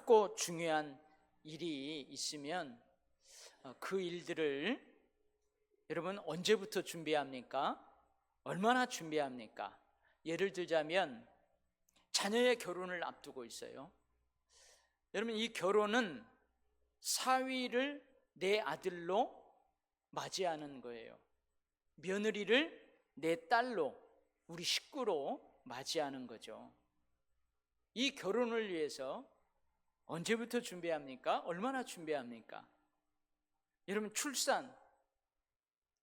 크고 중요한 일이 있으면 그 일들을 여러분 언제부터 준비합니까? 얼마나 준비합니까? 예를 들자면 자녀의 결혼을 앞두고 있어요. 여러분, 이 결혼은 사위를 내 아들로 맞이하는 거예요. 며느리를 내 딸로, 우리 식구로 맞이하는 거죠. 이 결혼을 위해서 언제부터 준비합니까? 얼마나 준비합니까? 여러분, 출산,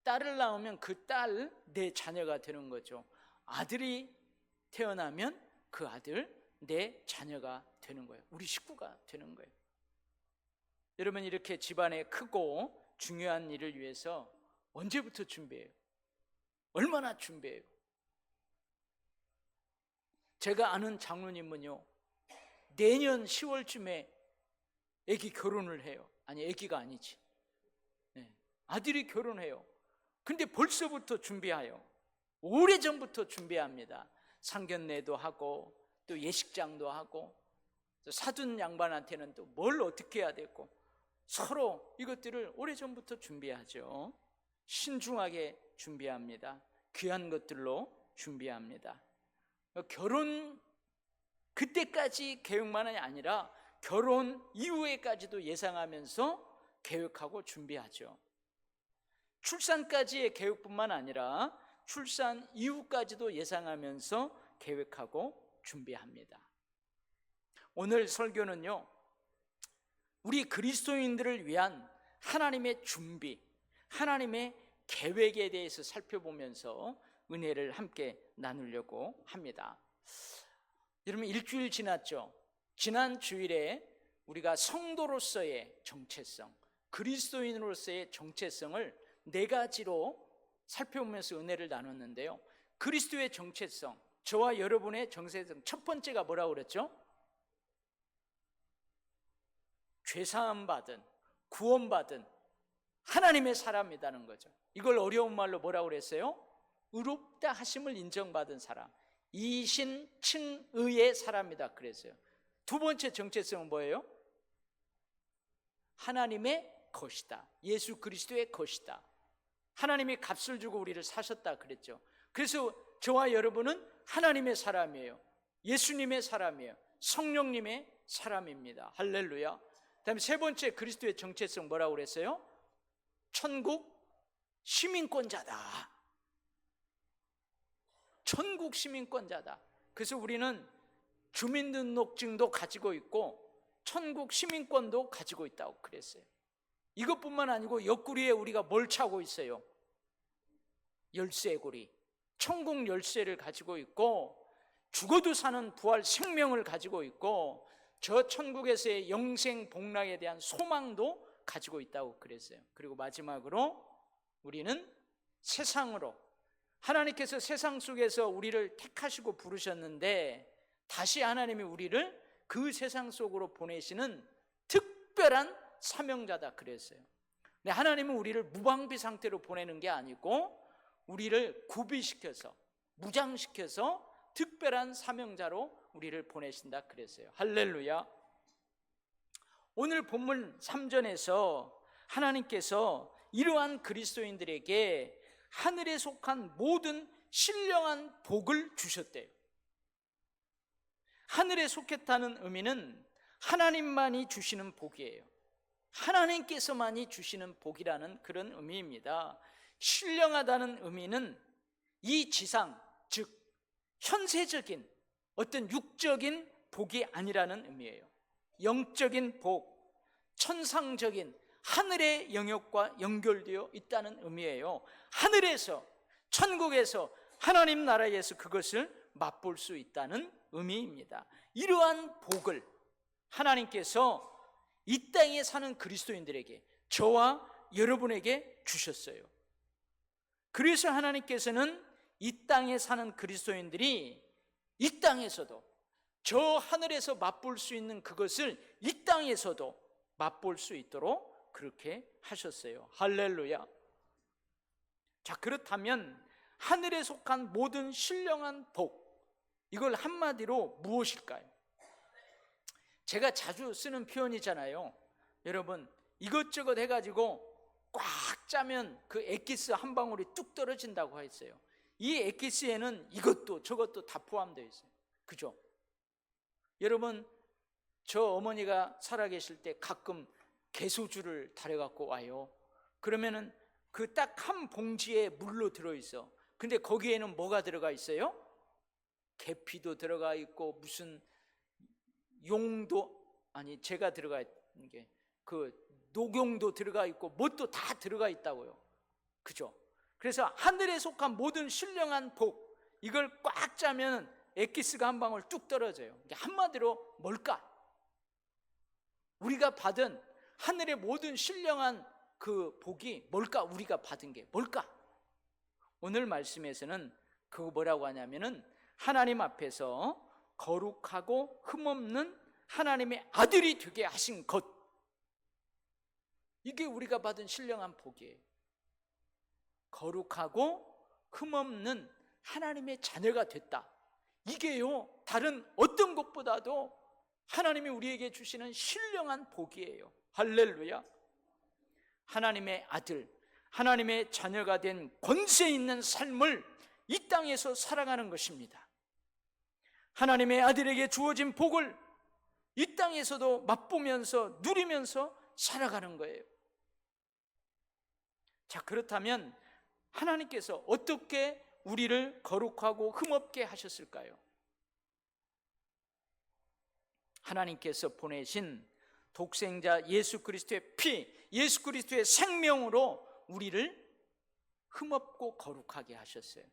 딸을 낳으면 그 딸 내 자녀가 되는 거죠. 아들이 태어나면 그 아들 내 자녀가 되는 거예요. 우리 식구가 되는 거예요. 여러분, 이렇게 집안의 크고 중요한 일을 위해서 언제부터 준비해요? 얼마나 준비해요? 제가 아는 장로님은요, 내년 10월쯤에 아기 결혼을 해요. 아니, 아기가 아니지, 아들이 결혼해요. 근데 벌써부터 준비해요. 오래전부터 준비합니다. 상견례도 하고 또 예식장도 하고, 또 사돈 양반한테는 또 뭘 어떻게 해야 되고, 서로 이것들을 오래전부터 준비하죠. 신중하게 준비합니다. 귀한 것들로 준비합니다. 결혼 그때까지 계획만이 아니라 결혼 이후에까지도 예상하면서 계획하고 준비하죠. 출산까지의 계획뿐만 아니라 출산 이후까지도 예상하면서 계획하고 준비합니다. 오늘 설교는요, 우리 그리스도인들을 위한 하나님의 준비, 하나님의 계획에 대해서 살펴보면서 은혜를 함께 나누려고 합니다. 여러분, 일주일 지났죠? 지난 주일에 우리가 성도로서의 정체성, 그리스도인으로서의 정체성을 4가지로 살펴보면서 은혜를 나눴는데요. 그리스도의 정체성, 저와 여러분의 정체성, 첫 번째가 뭐라고 그랬죠? 죄사함 받은, 구원받은 하나님의 사람이라는 거죠. 이걸 어려운 말로 뭐라고 그랬어요? 의롭다 하심을 인정받은 사람, 이신칭의의 사람이다 그랬어요. 두 번째 정체성은 뭐예요? 하나님의 것이다, 예수 그리스도의 것이다. 하나님이 값을 주고 우리를 사셨다 그랬죠. 그래서 저와 여러분은 하나님의 사람이에요. 예수님의 사람이에요. 성령님의 사람입니다. 할렐루야. 그다음에 세 번째 그리스도의 정체성 뭐라고 그랬어요? 천국 시민권자다. 천국 시민권자다. 그래서 우리는 주민등록증도 가지고 있고 천국 시민권도 가지고 있다고 그랬어요. 이것뿐만 아니고 옆구리에 우리가 뭘 차고 있어요? 열쇠고리, 천국 열쇠를 가지고 있고, 죽어도 사는 부활 생명을 가지고 있고, 저 천국에서의 영생 복락에 대한 소망도 가지고 있다고 그랬어요. 그리고 마지막으로 우리는 세상으로, 하나님께서 세상 속에서 우리를 택하시고 부르셨는데 다시 하나님이 우리를 그 세상 속으로 보내시는 특별한 사명자다 그랬어요. 근데 하나님은 우리를 무방비 상태로 보내는 게 아니고 우리를 구비시켜서, 무장시켜서 특별한 사명자로 우리를 보내신다 그랬어요. 할렐루야. 오늘 본문 3절에서 하나님께서 이러한 그리스도인들에게 하늘에 속한 모든 신령한 복을 주셨대요. 하늘에 속했다는 의미는 하나님만이 주시는 복이에요. 하나님께서만이 주시는 복이라는 그런 의미입니다. 신령하다는 의미는 이 지상, 즉 현세적인 어떤 육적인 복이 아니라는 의미예요. 영적인 복, 천상적인 하늘의 영역과 연결되어 있다는 의미예요. 하늘에서, 천국에서, 하나님 나라에서 그것을 맛볼 수 있다는 의미입니다. 이러한 복을 하나님께서 이 땅에 사는 그리스도인들에게, 저와 여러분에게 주셨어요. 그래서 하나님께서는 이 땅에 사는 그리스도인들이 이 땅에서도, 저 하늘에서 맛볼 수 있는 그것을 이 땅에서도 맛볼 수 있도록 그렇게 하셨어요. 할렐루야. 자, 그렇다면 하늘에 속한 모든 신령한 복, 이걸 한마디로 무엇일까요? 제가 자주 쓰는 표현이잖아요. 여러분, 이것저것 해가지고 꽉 짜면 그 엑기스 한 방울이 뚝 떨어진다고 했어요. 이 엑기스에는 이것도 저것도 다 포함되어 있어요. 그죠? 여러분, 저 어머니가 살아계실 때 가끔 개소주를 달여갖고 와요. 그러면은 그 딱 한 봉지에 물로 들어있어. 근데 거기에는 뭐가 들어가 있어요? 계피도 들어가 있고 무슨 용도, 아니 제가 들어가 있는 게 그 녹용도 들어가 있고 뭣도 다 들어가 있다고요. 그죠? 그래서 하늘에 속한 모든 신령한 복, 이걸 꽉 짜면 엑기스가 한 방울 뚝 떨어져요. 한마디로 뭘까? 우리가 받은 하늘의 모든 신령한 그 복이 뭘까? 우리가 받은 게 뭘까? 오늘 말씀에서는 그거 뭐라고 하냐면은 하나님 앞에서 거룩하고 흠없는 하나님의 아들이 되게 하신 것, 이게 우리가 받은 신령한 복이에요. 거룩하고 흠없는 하나님의 자녀가 됐다. 이게요, 다른 어떤 것보다도 하나님이 우리에게 주시는 신령한 복이에요. 할렐루야. 하나님의 아들, 하나님의 자녀가 된 권세 있는 삶을 이 땅에서 살아가는 것입니다. 하나님의 아들에게 주어진 복을 이 땅에서도 맛보면서 누리면서 살아가는 거예요. 자, 그렇다면 하나님께서 어떻게 우리를 거룩하고 흠없게 하셨을까요? 하나님께서 보내신 독생자 예수 그리스도의 피, 예수 그리스도의 생명으로 우리를 흠없고 거룩하게 하셨어요.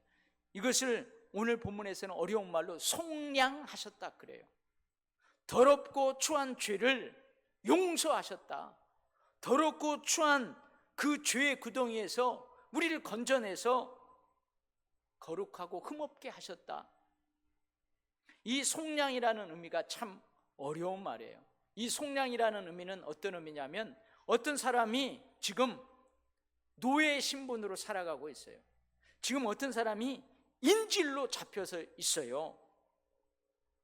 이것을 오늘 본문에서는 어려운 말로 속량하셨다 그래요. 더럽고 추한 죄를 용서하셨다. 더럽고 추한 그 죄의 구덩이에서 우리를 건져내서 거룩하고 흠없게 하셨다. 이 속량이라는 의미가 참 어려운 말이에요. 이 속량이라는 의미는 어떤 의미냐면, 어떤 사람이 지금 노예의 신분으로 살아가고 있어요. 지금 어떤 사람이 인질로 잡혀서 있어요.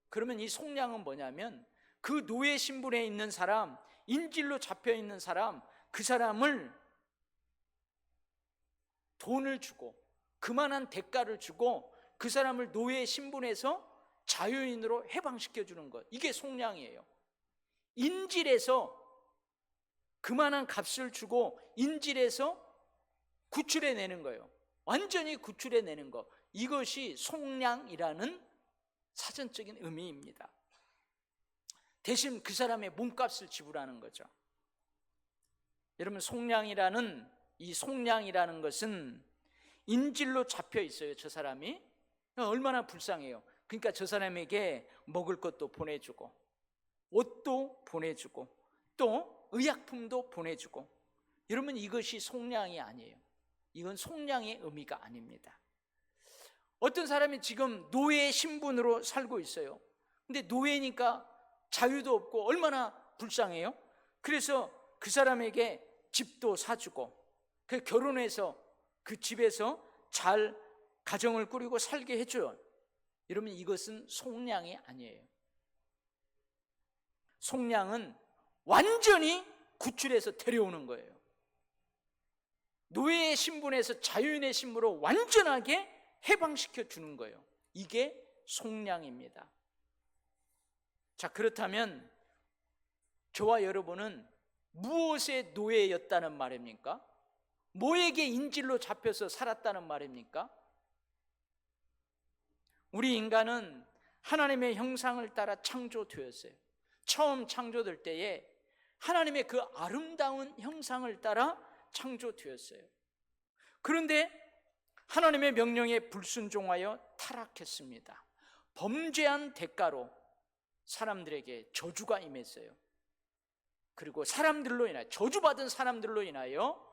그러면 이 속량은 뭐냐면, 그 노예 신분에 있는 사람, 인질로 잡혀 있는 사람, 그 사람을 돈을 주고 그만한 대가를 주고 그 사람을 노예 신분에서 자유인으로 해방시켜 주는 것, 이게 속량이에요. 인질에서 그만한 값을 주고 인질에서 구출해 내는 거예요. 완전히 구출해 내는 것, 이것이 속량이라는 사전적인 의미입니다. 대신 그 사람의 몸값을 지불하는 거죠. 여러분, 이 속량이라는 것은 인질로 잡혀 있어요. 저 사람이 얼마나 불쌍해요. 그러니까 저 사람에게 먹을 것도 보내주고 옷도 보내주고 또 의약품도 보내주고. 여러분, 이것이 속량이 아니에요. 이건 속량의 의미가 아닙니다. 어떤 사람이 지금 노예 신분으로 살고 있어요. 근데 노예니까 자유도 없고 얼마나 불쌍해요. 그래서 그 사람에게 집도 사주고 그 결혼해서 그 집에서 잘 가정을 꾸리고 살게 해줘요. 여러분, 이것은 속량이 아니에요. 속량은 완전히 구출해서 데려오는 거예요. 노예의 신분에서 자유인의 신분으로 완전하게 해방시켜 주는 거예요. 이게 속량입니다. 자, 그렇다면 저와 여러분은 무엇의 노예였다는 말입니까? 뭐에게 인질로 잡혀서 살았다는 말입니까? 우리 인간은 하나님의 형상을 따라 창조되었어요. 처음 창조될 때에 하나님의 그 아름다운 형상을 따라 창조되었어요. 그런데 하나님의 명령에 불순종하여 타락했습니다. 범죄한 대가로 사람들에게 저주가 임했어요. 그리고 사람들로 인하여, 저주받은 사람들로 인하여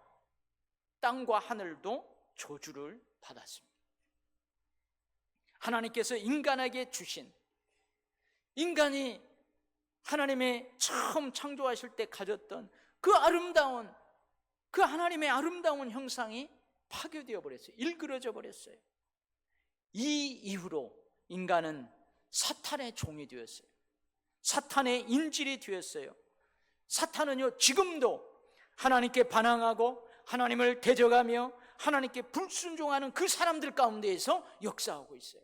땅과 하늘도 저주를 받았습니다. 하나님께서 인간에게 주신, 인간이 하나님의 처음 창조하실 때 가졌던 그 아름다운, 그 하나님의 아름다운 형상이 파괴되어 버렸어요. 일그러져 버렸어요. 이 이후로 인간은 사탄의 종이 되었어요. 사탄의 인질이 되었어요. 사탄은요, 지금도 하나님께 반항하고 하나님을 대적하며 하나님께 불순종하는 그 사람들 가운데에서 역사하고 있어요.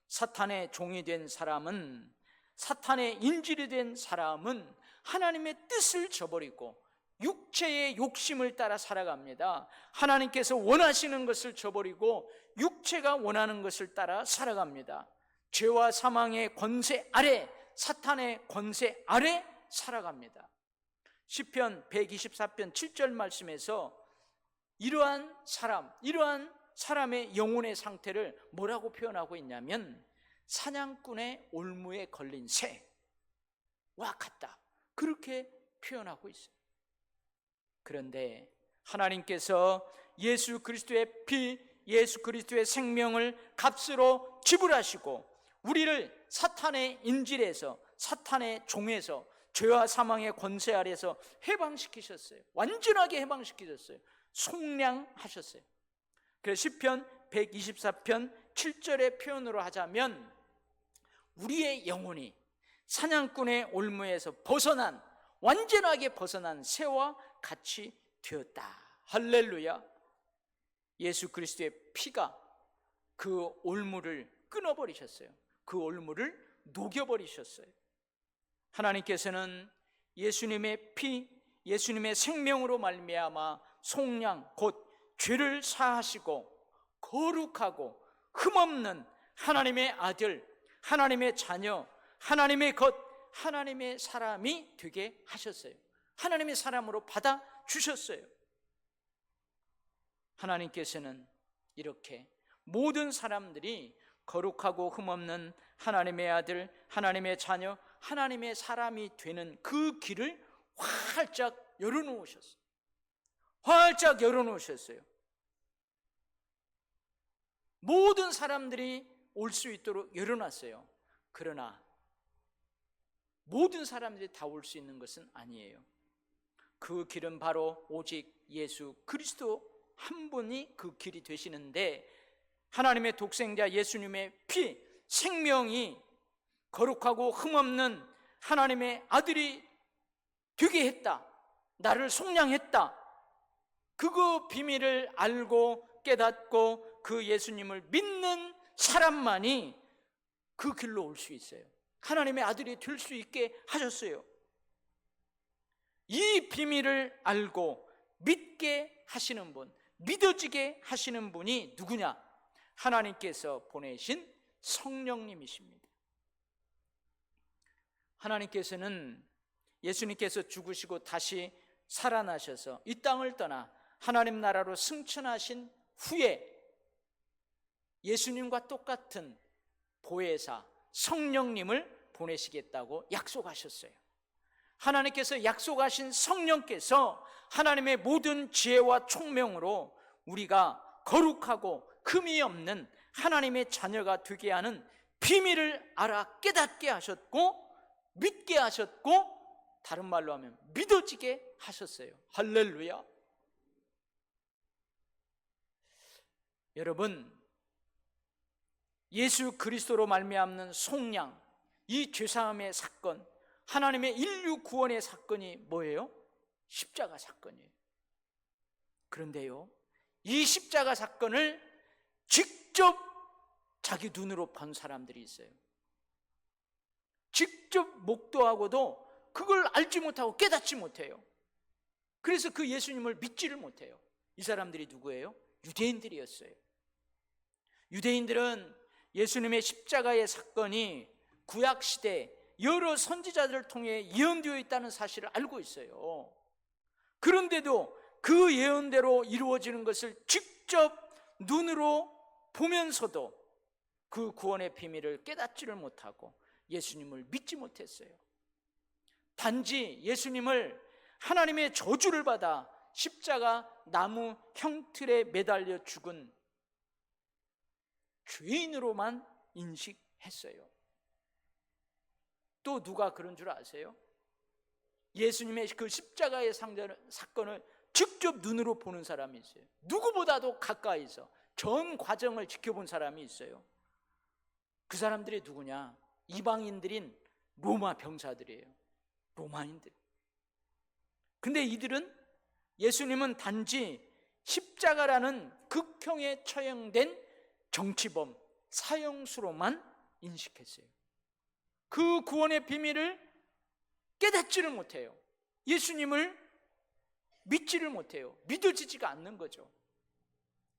사탄의 종이 된 사람은, 사탄의 인질이 된 사람은 하나님의 뜻을 저버리고 육체의 욕심을 따라 살아갑니다. 하나님께서 원하시는 것을 저버리고 육체가 원하는 것을 따라 살아갑니다. 죄와 사망의 권세 아래, 사탄의 권세 아래 살아갑니다. 시편 124편 7절 말씀에서 이러한 사람의 영혼의 상태를 뭐라고 표현하고 있냐면 사냥꾼의 올무에 걸린 새와 같다, 그렇게 표현하고 있어요. 그런데 하나님께서 예수 그리스도의 피, 예수 그리스도의 생명을 값으로 지불하시고 우리를 사탄의 인질에서, 사탄의 종에서, 죄와 사망의 권세 아래서 해방시키셨어요. 완전하게 해방시키셨어요. 속량하셨어요. 그래서 시편 124편 7절의 표현으로 하자면 우리의 영혼이 사냥꾼의 올무에서 벗어난, 완전하게 벗어난 새와 같이 되었다. 할렐루야. 예수 그리스도의 피가 그 올무를 끊어버리셨어요. 그 올무를 녹여버리셨어요. 하나님께서는 예수님의 피, 예수님의 생명으로 말미암아 속량, 곧 죄를 사하시고 거룩하고 흠없는 하나님의 아들, 하나님의 자녀, 하나님의 것, 하나님의 사람이 되게 하셨어요. 하나님의 사람으로 받아주셨어요. 하나님께서는 이렇게 모든 사람들이 거룩하고 흠없는 하나님의 아들, 하나님의 자녀, 하나님의 사람이 되는 그 길을 활짝 열어놓으셨어요. 활짝 열어놓으셨어요. 모든 사람들이 올 수 있도록 열어놨어요. 그러나 모든 사람들이 다 올 수 있는 것은 아니에요. 그 길은 바로 오직 예수 그리스도 한 분이 그 길이 되시는데, 하나님의 독생자 예수님의 피, 생명이 거룩하고 흠없는 하나님의 아들이 되게 했다, 나를 속량했다, 그 비밀을 알고 깨닫고 그 예수님을 믿는 사람만이 그 길로 올 수 있어요. 하나님의 아들이 될 수 있게 하셨어요. 이 비밀을 알고 믿게 하시는 분, 믿어지게 하시는 분이 누구냐? 하나님께서 보내신 성령님이십니다. 하나님께서는 예수님께서 죽으시고 다시 살아나셔서 이 땅을 떠나 하나님 나라로 승천하신 후에 예수님과 똑같은 보혜사 성령님을 보내시겠다고 약속하셨어요. 하나님께서 약속하신 성령께서 하나님의 모든 지혜와 총명으로 우리가 거룩하고 흠이 없는 하나님의 자녀가 되게 하는 비밀을 알아 깨닫게 하셨고 믿게 하셨고, 다른 말로 하면 믿어지게 하셨어요. 할렐루야. 여러분, 예수 그리스도로 말미암는 속량, 이 죄사함의 사건, 하나님의 인류 구원의 사건이 뭐예요? 십자가 사건이에요. 그런데요, 이 십자가 사건을 직접 자기 눈으로 본 사람들이 있어요. 직접 목도하고도 그걸 알지 못하고 깨닫지 못해요. 그래서 그 예수님을 믿지를 못해요. 이 사람들이 누구예요? 유대인들이었어요. 유대인들은 예수님의 십자가의 사건이 구약시대 여러 선지자들을 통해 예언되어 있다는 사실을 알고 있어요. 그런데도 그 예언대로 이루어지는 것을 직접 눈으로 보면서도 그 구원의 비밀을 깨닫지를 못하고 예수님을 믿지 못했어요. 단지 예수님을 하나님의 저주를 받아 십자가 나무 형틀에 매달려 죽은 죄인으로만 인식했어요. 또 누가 그런 줄 아세요? 예수님의 그 십자가의 사건을 직접 눈으로 보는 사람이 있어요. 누구보다도 가까이서 전 과정을 지켜본 사람이 있어요. 그 사람들이 누구냐? 이방인들인 로마 병사들이에요. 로마인들. 근데 이들은 예수님은 단지 십자가라는 극형에 처형된 정치범, 사형수로만 인식했어요. 그 구원의 비밀을 깨닫지를 못해요. 예수님을 믿지를 못해요. 믿어지지가 않는 거죠.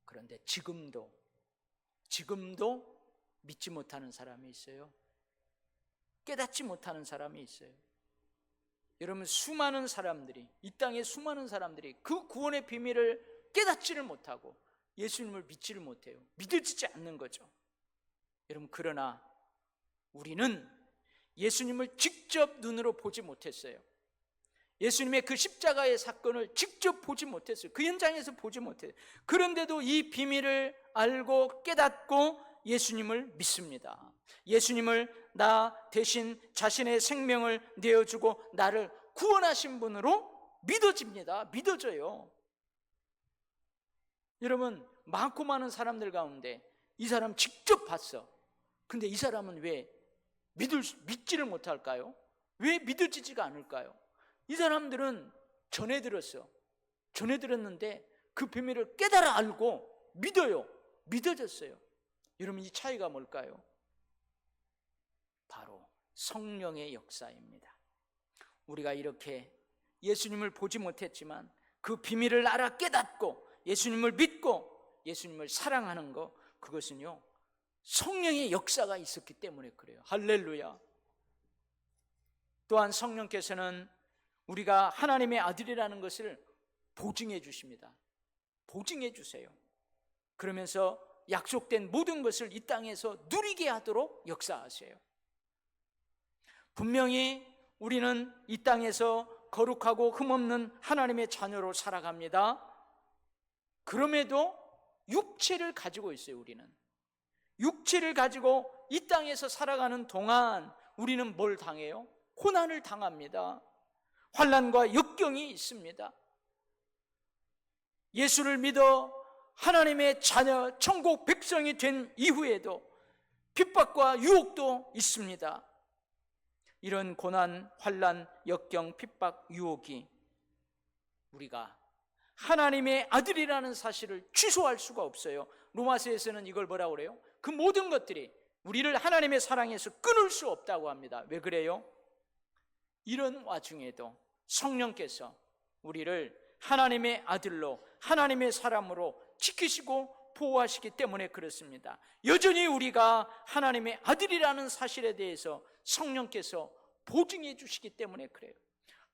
그런데 지금도 믿지 못하는 사람이 있어요. 깨닫지 못하는 사람이 있어요. 여러분, 수많은 사람들이, 이 땅에 수많은 사람들이 그 구원의 비밀을 깨닫지를 못하고 예수님을 믿지를 못해요. 믿어지지 않는 거죠. 여러분, 그러나 우리는 예수님을 직접 눈으로 보지 못했어요. 예수님의 그 십자가의 사건을 직접 보지 못했어요. 그 현장에서 보지 못했어요. 그런데도 이 비밀을 알고 깨닫고 예수님을 믿습니다. 예수님을 나 대신 자신의 생명을 내어주고 나를 구원하신 분으로 믿어집니다. 믿어져요. 여러분, 많고 많은 사람들 가운데 이 사람 직접 봤어. 근데 이 사람은 왜 믿지를 못할까요? 왜 믿어지지가 않을까요? 이 사람들은 전해 들었는데 그 비밀을 깨달아 알고 믿어요. 믿어졌어요. 여러분, 이 차이가 뭘까요? 바로 성령의 역사입니다. 우리가 이렇게 예수님을 보지 못했지만 그 비밀을 알아 깨닫고 예수님을 믿고 예수님을 사랑하는 것, 그것은요, 성령의 역사가 있었기 때문에 그래요. 할렐루야. 또한 성령께서는 우리가 하나님의 아들이라는 것을 보증해 주십니다. 보증해 주세요. 그러면서 약속된 모든 것을 이 땅에서 누리게 하도록 역사하세요. 분명히 우리는 이 땅에서 거룩하고 흠없는 하나님의 자녀로 살아갑니다. 그럼에도 육체를 가지고 있어요. 우리는 육체를 가지고 이 땅에서 살아가는 동안 우리는 뭘 당해요? 고난을 당합니다. 환난과 역경이 있습니다. 예수를 믿어 하나님의 자녀, 천국 백성이 된 이후에도 핍박과 유혹도 있습니다. 이런 고난, 환난, 역경, 핍박, 유혹이 우리가 하나님의 아들이라는 사실을 취소할 수가 없어요. 로마서에서는 이걸 뭐라고 그래요? 그 모든 것들이 우리를 하나님의 사랑에서 끊을 수 없다고 합니다. 왜 그래요? 이런 와중에도 성령께서 우리를 하나님의 아들로, 하나님의 사람으로 지키시고 보호하시기 때문에 그렇습니다. 여전히 우리가 하나님의 아들이라는 사실에 대해서 성령께서 보증해 주시기 때문에 그래요.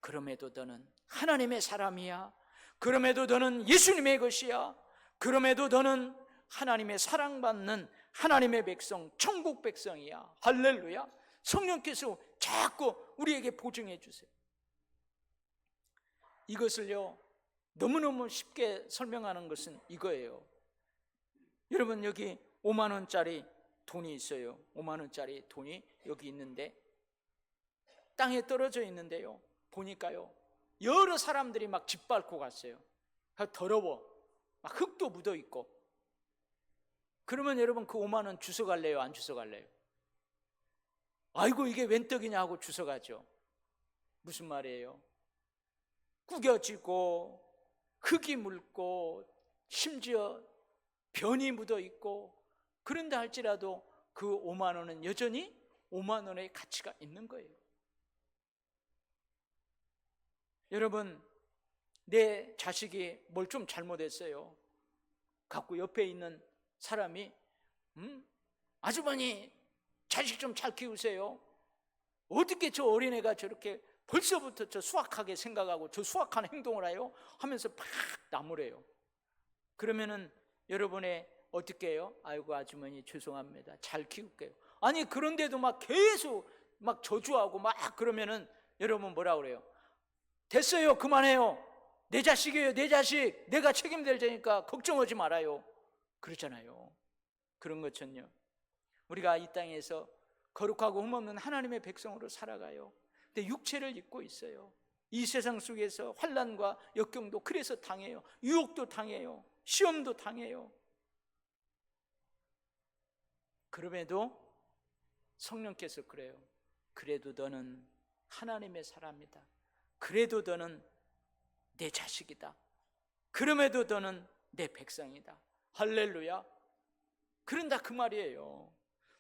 그럼에도 너는 하나님의 사람이야. 그럼에도 너는 예수님의 것이야. 그럼에도 너는 하나님의 사랑받는 하나님의 백성, 천국 백성이야. 할렐루야. 성령께서 자꾸 우리에게 보증해 주세요. 이것을요, 너무너무 쉽게 설명하는 것은 이거예요. 여러분, 여기 5만 원짜리 돈이 있어요. 5만 원짜리 돈이 여기 있는데 땅에 떨어져 있는데요, 보니까요, 여러 사람들이 막 짓밟고 갔어요. 더러워. 막 흙도 묻어 있고. 그러면 여러분, 그 5만 원 주워갈래요? 안 주워갈래요? 아이고, 이게 웬 떡이냐 하고 주워가죠. 무슨 말이에요? 구겨지고 흙이 묽고 심지어 변이 묻어 있고, 그런다 할지라도 그 5만 원은 여전히 5만 원의 가치가 있는 거예요. 여러분, 내 자식이 뭘 좀 잘못했어요. 갖고 옆에 있는 사람이 아주머니 자식 좀 잘 키우세요. 어떻게 저 어린애가 저렇게 벌써부터 저 수학하게 생각하고 저 수학하는 행동을 해요? 하면서 팍 나무래요. 그러면은 여러분의 어떻게 해요? 아이고 아주머니 죄송합니다. 잘 키울게요. 아니, 그런데도 막 계속 막 저주하고 막 그러면은 여러분 뭐라 그래요? 됐어요, 그만해요. 내 자식이에요, 내 자식. 내가 책임질 테니까 걱정하지 말아요. 그렇잖아요. 그런 것처럼요, 우리가 이 땅에서 거룩하고 흠없는 하나님의 백성으로 살아가요. 근데 육체를 입고 있어요. 이 세상 속에서 환난과 역경도 그래서 당해요. 유혹도 당해요. 시험도 당해요. 그럼에도 성령께서 그래요. 그래도 너는 하나님의 사람이다. 그래도 너는 내 자식이다. 그럼에도 너는 내 백성이다. 할렐루야. 그런다 그 말이에요.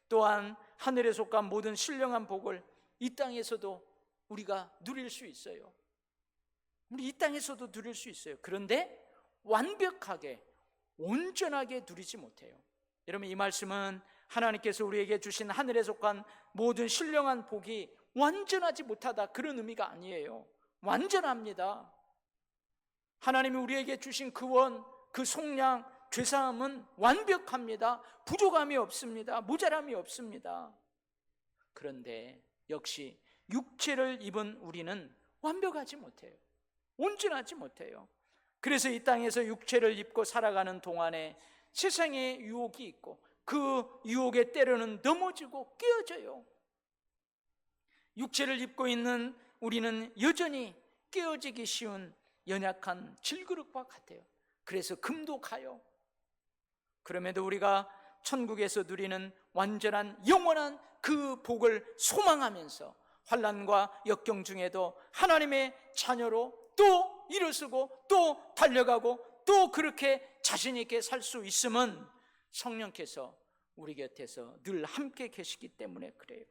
또한 하늘에 속한 모든 신령한 복을 이 땅에서도 우리가 누릴 수 있어요. 우리 이 땅에서도 누릴 수 있어요. 그런데 완벽하게 온전하게 누리지 못해요. 여러분, 이 말씀은 하나님께서 우리에게 주신 하늘에 속한 모든 신령한 복이 완전하지 못하다, 그런 의미가 아니에요. 완전합니다. 하나님이 우리에게 주신 구원, 그 속량, 죄사함은 완벽합니다. 부족함이 없습니다. 모자람이 없습니다. 그런데 역시 육체를 입은 우리는 완벽하지 못해요. 온전하지 못해요. 그래서 이 땅에서 육체를 입고 살아가는 동안에 세상에 유혹이 있고 그 유혹에 때로는 넘어지고 깨어져요. 육체를 입고 있는 우리는 여전히 깨어지기 쉬운 연약한 질그릇과 같아요. 그래서 금독하여. 그럼에도 우리가 천국에서 누리는 완전한 영원한 그 복을 소망하면서 환난과 역경 중에도 하나님의 자녀로 또 일어서고 또 달려가고 또 그렇게 자신 있게 살 수 있음은 성령께서 우리 곁에서 늘 함께 계시기 때문에 그래요.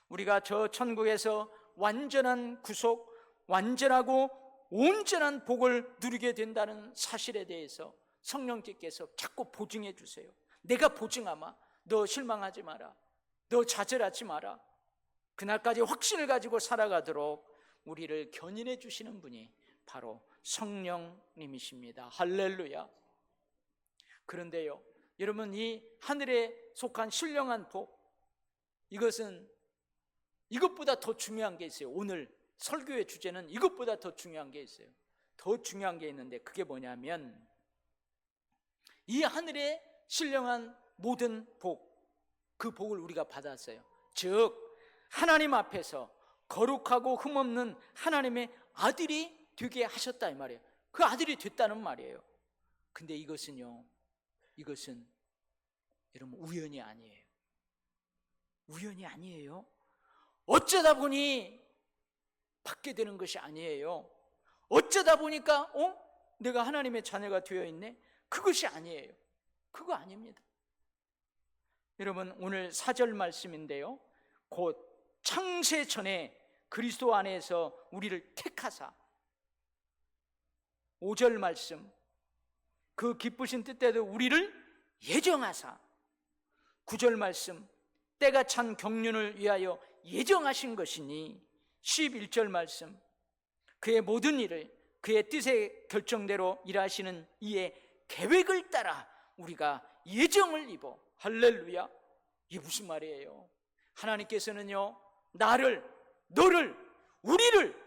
우리가 저 천국에서 완전한 구속, 완전하고 온전한 복을 누리게 된다는 사실에 대해서 성령께서 자꾸 보증해 주세요. 내가 보증하마. 너 실망하지 마라. 너 좌절하지 마라. 그날까지 확신을 가지고 살아가도록 우리를 견인해 주시는 분이 바로 성령님이십니다. 할렐루야. 그런데요, 여러분, 이 하늘에 속한 신령한 복, 이것은 이것보다 더 중요한 게 있어요. 오늘 설교의 주제는 이것보다 더 중요한 게 있어요. 더 중요한 게 있는데 그게 뭐냐면 이 하늘에 신령한 모든 복, 그 복을 우리가 받았어요. 즉 하나님 앞에서 거룩하고 흠없는 하나님의 아들이 되게 하셨다 이 말이에요. 그 아들이 됐다는 말이에요. 근데 이것은 여러분 우연이 아니에요. 우연이 아니에요. 어쩌다 보니 받게 되는 것이 아니에요. 어쩌다 보니까 내가 하나님의 자녀가 되어 있네. 그것이 아니에요. 그거 아닙니다. 여러분, 오늘 4절 말씀인데요, 곧 창세 전에 그리스도 안에서 우리를 택하사, 5절 말씀, 그 기쁘신 뜻대로 우리를 예정하사, 9절 말씀, 때가 찬 경륜을 위하여 예정하신 것이니, 11절 말씀, 그의 모든 일을 그의 뜻의 결정대로 일하시는 이의 계획을 따라 우리가 예정을 입어. 할렐루야. 이게 무슨 말이에요? 하나님께서는요, 나를, 너를, 우리를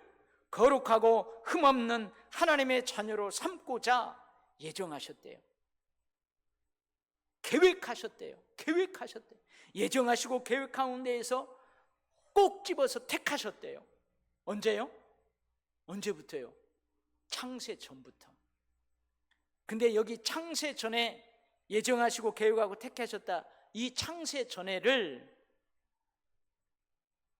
거룩하고 흠없는 하나님의 자녀로 삼고자 예정하셨대요. 계획하셨대요. 예정하시고 계획한 데에서 꼭 집어서 택하셨대요. 언제요? 언제부터요? 창세 전부터. 근데 여기 창세 전에 예정하시고 계획하고 택하셨다, 이 창세 전에를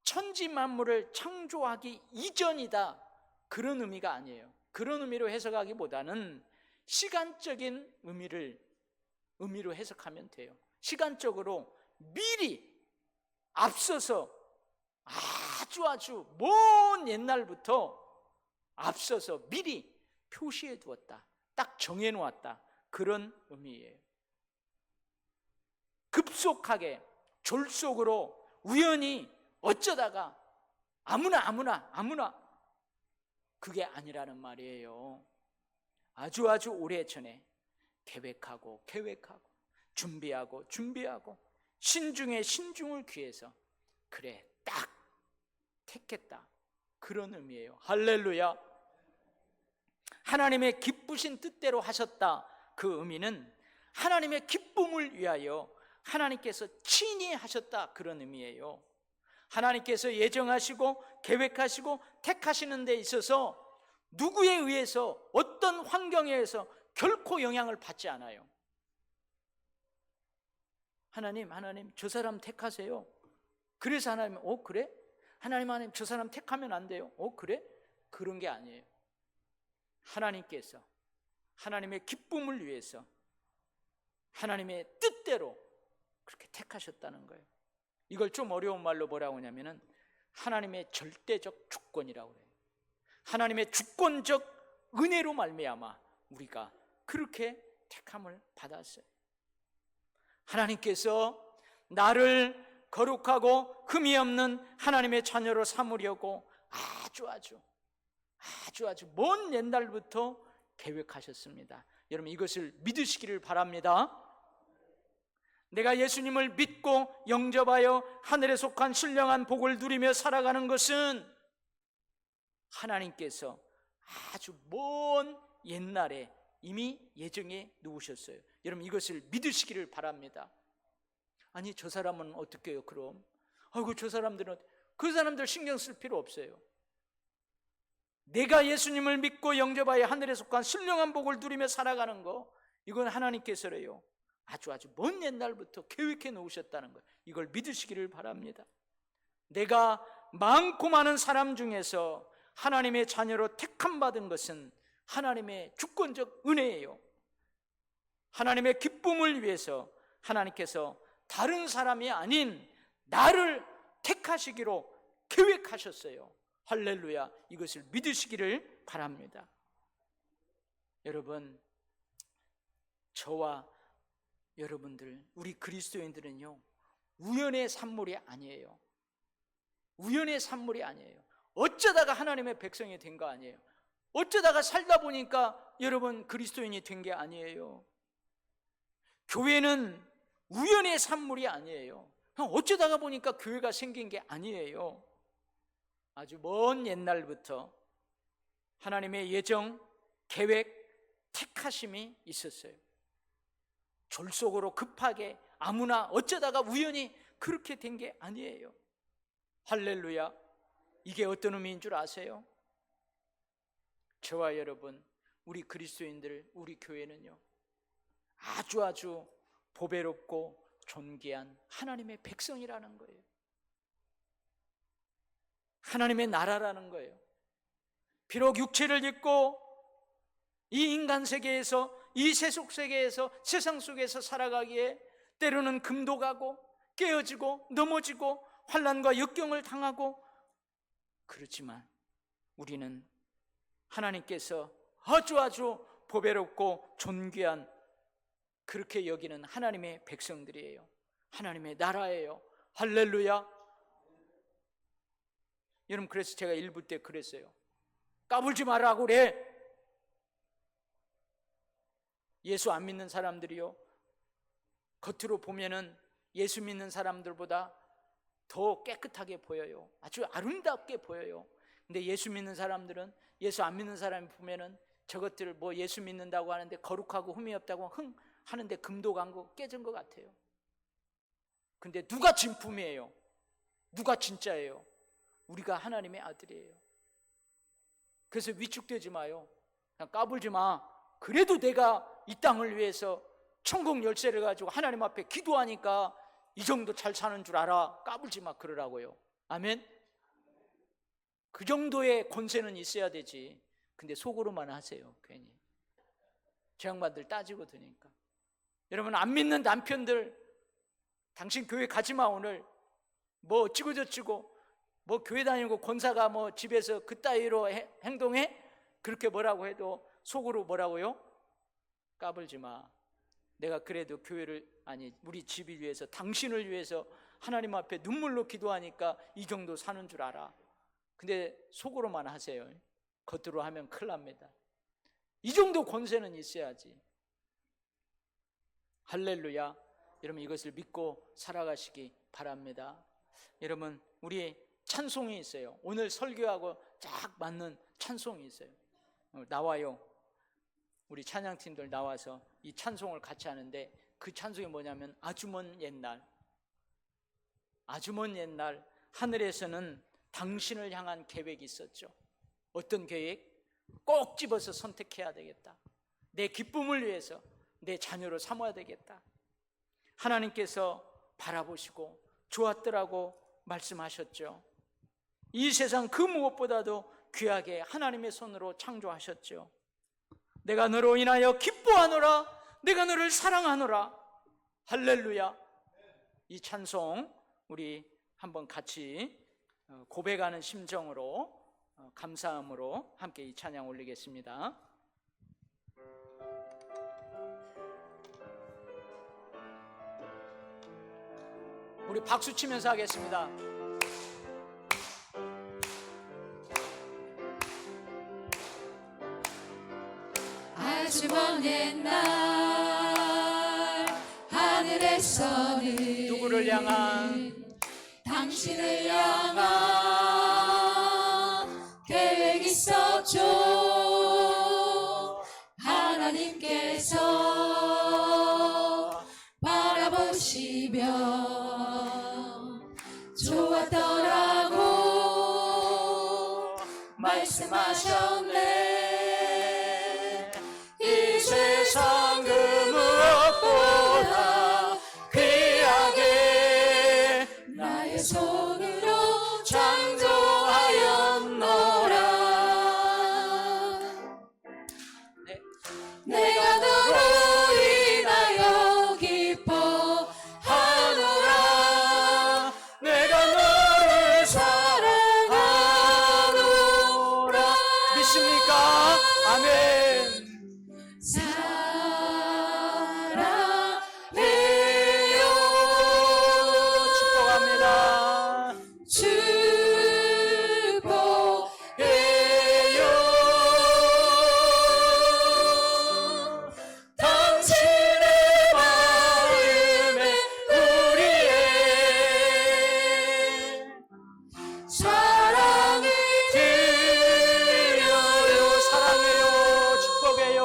천지 만물을 창조하기 이전이다, 그런 의미가 아니에요. 그런 의미로 해석하기보다는 시간적인 의미로 해석하면 돼요. 시간적으로 미리 앞서서 아주 먼 옛날부터 앞서서 미리 표시해 두었다, 딱 정해 놓았다, 그런 의미예요. 급속하게 졸속으로 우연히 어쩌다가 아무나 그게 아니라는 말이에요. 아주 오래전에 계획하고 준비하고 신중에 신중을 기해서 그래 딱 택했다, 그런 의미예요. 할렐루야. 하나님의 기쁘신 뜻대로 하셨다, 그 의미는 하나님의 기쁨을 위하여 하나님께서 친히 하셨다, 그런 의미예요. 하나님께서 예정하시고 계획하시고 택하시는 데 있어서 누구에 의해서, 어떤 환경에 의해서 결코 영향을 받지 않아요. 하나님 저 사람 택하세요. 그래서 하나님, 그래? 하나님 저 사람 택하면 안 돼요. 그래? 그런 게 아니에요. 하나님께서 하나님의 기쁨을 위해서 하나님의 뜻대로 그렇게 택하셨다는 거예요. 이걸 좀 어려운 말로 뭐라고 하냐면은 하나님의 절대적 주권이라고 해요. 하나님의 주권적 은혜로 말미암아 우리가 그렇게 택함을 받았어요. 하나님께서 나를 거룩하고 흠이 없는 하나님의 자녀로 삼으려고 아주 먼 옛날부터 계획하셨습니다. 여러분 이것을 믿으시기를 바랍니다. 내가 예수님을 믿고 영접하여 하늘에 속한 신령한 복을 누리며 살아가는 것은 하나님께서 아주 먼 옛날에 이미 예정해 놓으셨어요. 여러분 이것을 믿으시기를 바랍니다. 아니 저 사람은 어떻게 해요 그럼? 아이고 저 사람들은, 그 사람들 신경 쓸 필요 없어요. 내가 예수님을 믿고 영접하여 하늘에 속한 신령한 복을 누리며 살아가는 거, 이건 하나님께서래요 아주 먼 옛날부터 계획해 놓으셨다는 거예요. 이걸 믿으시기를 바랍니다. 내가 많고 많은 사람 중에서 하나님의 자녀로 택함받은 것은 하나님의 주권적 은혜예요. 하나님의 기쁨을 위해서 하나님께서 다른 사람이 아닌 나를 택하시기로 계획하셨어요. 할렐루야. 이것을 믿으시기를 바랍니다. 여러분, 저와 여러분들, 우리 그리스도인들은요 우연의 산물이 아니에요. 우연의 산물이 아니에요. 어쩌다가 하나님의 백성이 된 거 아니에요. 어쩌다가 살다 보니까 여러분 그리스도인이 된 게 아니에요. 교회는 우연의 산물이 아니에요. 어쩌다가 보니까 교회가 생긴 게 아니에요. 아주 먼 옛날부터 하나님의 예정, 계획, 택하심이 있었어요. 졸속으로 급하게 아무나 어쩌다가 우연히 그렇게 된 게 아니에요. 할렐루야. 이게 어떤 의미인 줄 아세요? 저와 여러분, 우리 그리스도인들, 우리 교회는요 아주 보배롭고 존귀한 하나님의 백성이라는 거예요. 하나님의 나라라는 거예요. 비록 육체를 입고 이 인간 세계에서, 이 세속 세계에서, 세상 속에서 살아가기에 때로는 금도 가고 깨어지고 넘어지고 환난과 역경을 당하고, 그렇지만 우리는 하나님께서 아주 보배롭고 존귀한 그렇게 여기는 하나님의 백성들이에요. 하나님의 나라예요. 할렐루야. 여러분, 그래서 제가 일부 때 그랬어요. 까불지 말라고 그래. 예수 안 믿는 사람들이요 겉으로 보면은 예수 믿는 사람들보다 더 깨끗하게 보여요. 아주 아름답게 보여요. 근데 예수 믿는 사람들은 예수 안 믿는 사람이 보면은 저것들 뭐 예수 믿는다고 하는데 거룩하고 흠이 없다고 하는데 금도 간 거 깨진 것 같아요. 근데 누가 진품이에요? 누가 진짜예요? 우리가 하나님의 아들이에요. 그래서 위축되지 마요. 그냥 까불지 마. 그래도 내가 이 땅을 위해서 천국 열쇠를 가지고 하나님 앞에 기도하니까 이 정도 잘 사는 줄 알아. 까불지 마 그러라고요. 아멘. 그 정도의 권세는 있어야 되지. 근데 속으로만 하세요. 괜히 저 양반들 따지고 드니까. 여러분, 안 믿는 남편들, 당신 교회 가지마. 오늘 뭐 어찌고 저찌고 뭐 교회 다니고 권사가 뭐 집에서 그따위로 행동해? 그렇게 뭐라고 해도 속으로 뭐라고요? 까불지 마. 내가 그래도 교회를, 아니 우리 집을 위해서, 당신을 위해서 하나님 앞에 눈물로 기도하니까 이 정도 사는 줄 알아. 근데 속으로만 하세요. 겉으로 하면 큰일 납니다. 이 정도 권세는 있어야지. 할렐루야. 여러분, 이것을 믿고 살아가시기 바랍니다. 여러분, 우리 찬송이 있어요. 오늘 설교하고 쫙 맞는 찬송이 있어요. 나와요. 우리 찬양팀들 나와서 이 찬송을 같이 하는데, 그 찬송이 뭐냐면 아주 먼 옛날, 아주 먼 옛날 하늘에서는 당신을 향한 계획이 있었죠. 어떤 계획? 꼭 집어서 선택해야 되겠다. 내 기쁨을 위해서 내 자녀로 삼아야 되겠다. 하나님께서 바라보시고 좋았더라고 말씀하셨죠. 이 세상 그 무엇보다도 귀하게 하나님의 손으로 창조하셨죠. 내가 너로 인하여 기뻐하노라, 내가 너를 사랑하노라. 할렐루야. 이 찬송 우리 한번 같이 고백하는 심정으로, 감사함으로 함께 이 찬양 올리겠습니다. 우리 박수 치면서 하겠습니다. 아주 먼 옛날 하늘에서는 누구를 향한? 당신을 향한 계획 있었죠. 하나님께서 바라보시며 좋았더라고 말씀하셨네. 이 세상 그 무엇보다 귀하게 나의 손으로 창조하였노라. 내가 너로 인하여 기뻐하노라. 내가 너를 사랑하노라. 믿습니까? 아멘. 사랑해요. 축복합니다. 축복해요. 당신의 마음에 우리의 사랑을 드려요. 사랑해요. 축복해요. 축복해요.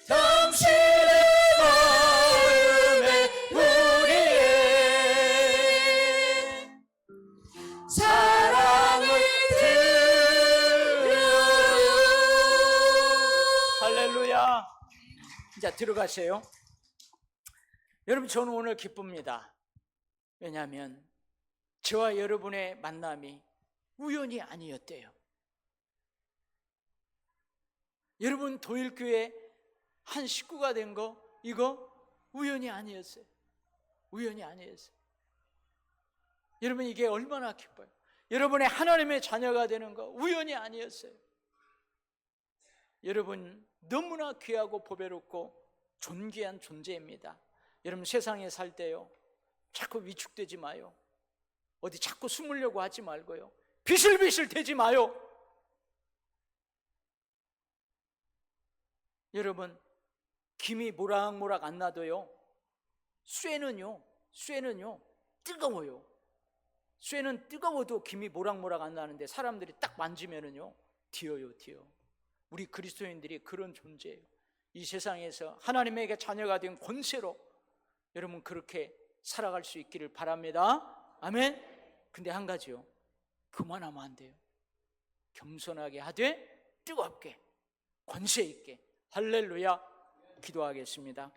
당신의 마음에 우리의 사랑을 드려요. 할렐루야. 이제 들어가세요. 여러분, 저는 오늘 기쁩니다. 왜냐하면 저와 여러분의 만남이 우연이 아니었대요. 여러분 도일교회 한 식구가 된 거, 이거 우연이 아니었어요. 우연이 아니었어요. 여러분, 이게 얼마나 기뻐요. 여러분의 하나님의 자녀가 되는 거 우연이 아니었어요. 여러분 너무나 귀하고 보배롭고 존귀한 존재입니다. 여러분 세상에 살 때요, 자꾸 위축되지 마요. 어디 자꾸 숨으려고 하지 말고요, 비실비실 대지 마요. 여러분, 김이 모락모락 안 나도요, 쇠는요 뜨거워요. 쇠는 뜨거워도 김이 모락모락 안 나는데 사람들이 딱 만지면은요 튀어요. 우리 그리스도인들이 그런 존재예요. 이 세상에서 하나님에게 자녀가 된 권세로 여러분 그렇게 살아갈 수 있기를 바랍니다. 아멘. 근데 한 가지요, 그만하면 안 돼요. 겸손하게 하되 뜨겁게 권세 있게. 할렐루야. 기도하겠습니다.